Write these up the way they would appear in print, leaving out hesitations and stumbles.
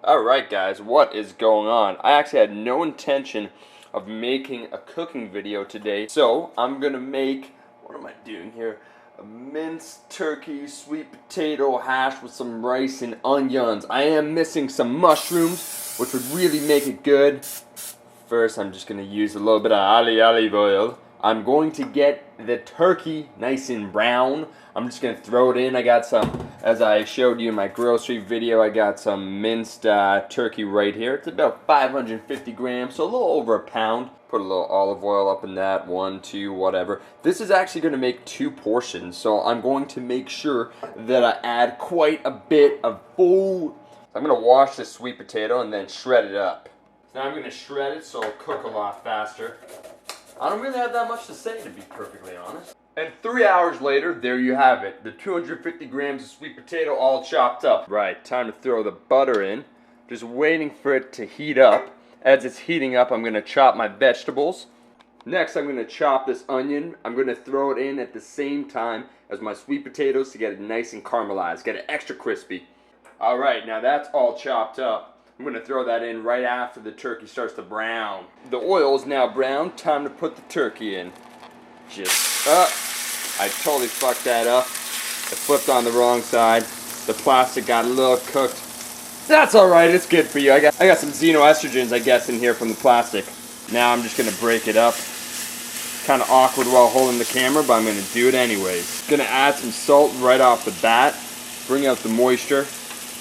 Alright guys, what is going on? I actually had no intention of making a cooking video today, so I'm gonna make, what am I doing here? A minced turkey, sweet potato hash with some rice and onions. I am missing some mushrooms, which would really make it good. First, I'm just gonna use a little bit of olive oil. I'm going to get the turkey nice and brown. I'm just gonna throw it in. I got some, as I showed you in my grocery video, I got some minced turkey right here. It's about 550 grams, so a little over a pound. Put a little olive oil up in that, 1, 2, whatever. This is actually gonna make 2 portions, so I'm going to make sure that I add quite a bit of food. I'm gonna wash this sweet potato and then shred it up. Now I'm gonna shred it so it'll cook a lot faster. I don't really have that much to say, to be perfectly honest. And 3 hours later, there you have it. The 250 grams of sweet potato all chopped up. Right, time to throw the butter in. Just waiting for it to heat up. As it's heating up, I'm gonna chop my vegetables. Next, I'm gonna chop this onion. I'm gonna throw it in at the same time as my sweet potatoes to get it nice and caramelized, get it extra crispy. All right, now that's all chopped up. I'm going to throw that in right after the turkey starts to brown. The oil is now brown. Time to put the turkey in. I totally fucked that up. I flipped on the wrong side. The plastic got a little cooked. That's alright, it's good for you. I got some xenoestrogens, I guess, in here from the plastic. Now I'm just going to break it up. Kind of awkward while holding the camera, but I'm going to do it anyways. Going to add some salt right off the bat. Bring out the moisture.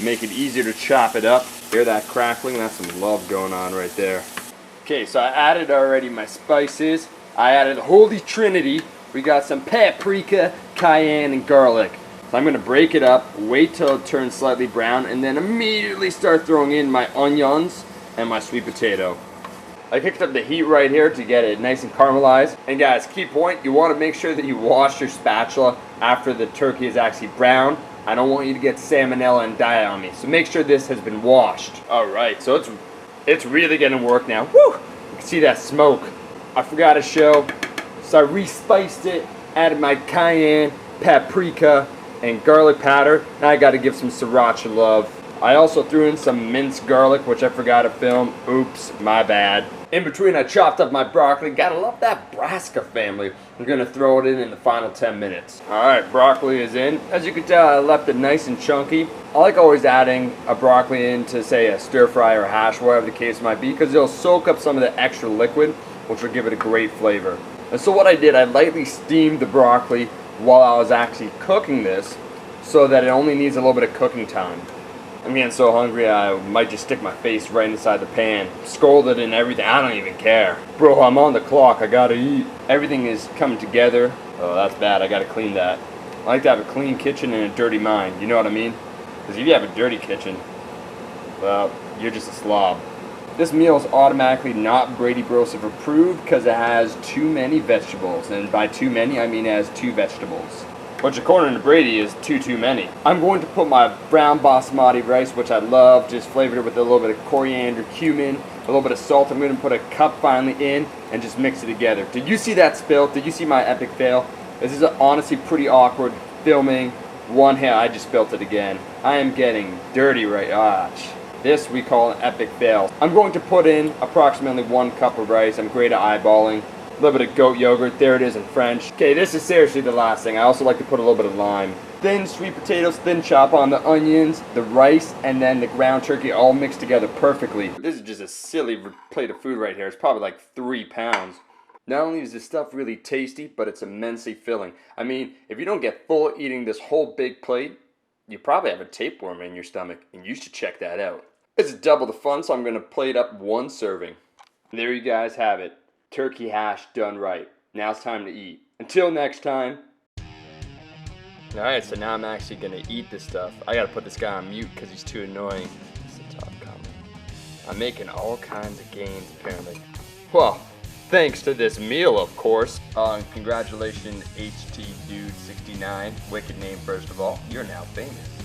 Make it easier to chop it up. Hear that crackling? That's some love going on right there. Okay, so I added already my spices. I added the Holy Trinity. We got some paprika, cayenne, and garlic. So I'm going to break it up, wait till it turns slightly brown, and then immediately start throwing in my onions and my sweet potato. I kicked up the heat right here to get it nice and caramelized. And guys, key point, you want to make sure that you wash your spatula after the turkey is actually brown. I don't want you to get salmonella and die on me, so make sure this has been washed. Alright, so it's really gonna work now. Woo! You can see that smoke. I forgot to show, so I re-spiced it, added my cayenne, paprika, and garlic powder. Now I gotta give some sriracha love. I also threw in some minced garlic, which I forgot to film. Oops, my bad. In between, I chopped up my broccoli. Gotta love that brassica family. I'm gonna throw it in the final 10 minutes. Alright, broccoli is in. As you can tell, I left it nice and chunky. I like always adding a broccoli into, say, a stir fry or a hash, whatever the case might be, because it'll soak up some of the extra liquid, which will give it a great flavor. And so what I did, I lightly steamed the broccoli while I was actually cooking this, so that it only needs a little bit of cooking time. I'm getting so hungry I might just stick my face right inside the pan. Scalded and everything, I don't even care. Bro, I'm on the clock, I gotta eat. Everything is coming together. Oh, that's bad, I gotta clean that. I like to have a clean kitchen and a dirty mind, you know what I mean? Because if you have a dirty kitchen, well, you're just a slob. This meal is automatically not Brady Broseph approved because it has too many vegetables. And by too many, I mean it has 2 vegetables. Which according to Brady is too many. I'm going to put my brown basmati rice, which I love, just flavored it with a little bit of coriander, cumin, a little bit of salt. I'm going to put a cup finally in and just mix it together. Did you see that spill? Did you see my epic fail? This is honestly pretty awkward filming. One hit, I just spilled it again. I am getting dirty right. This we call an epic fail. I'm going to put in approximately 1 cup of rice. I'm great at eyeballing. A little bit of goat yogurt, there it is in French. Okay, this is seriously the last thing. I also like to put a little bit of lime. Thin sweet potatoes, thin chop on the onions, the rice, and then the ground turkey all mixed together perfectly. This is just a silly plate of food right here. It's probably like 3 pounds. Not only is this stuff really tasty, but it's immensely filling. I mean, if you don't get full eating this whole big plate, you probably have a tapeworm in your stomach, and you should check that out. It's double the fun, so I'm going to plate up 1 serving. And there you guys have it. Turkey hash done right. Now it's time to eat. Until next time. Alright, so now I'm actually gonna eat this stuff. I gotta put this guy on mute because he's too annoying. It's the top comment. I'm making all kinds of gains apparently. Well, thanks to this meal, of course. Congratulations, HT Dude 69. Wicked name, first of all. You're now famous.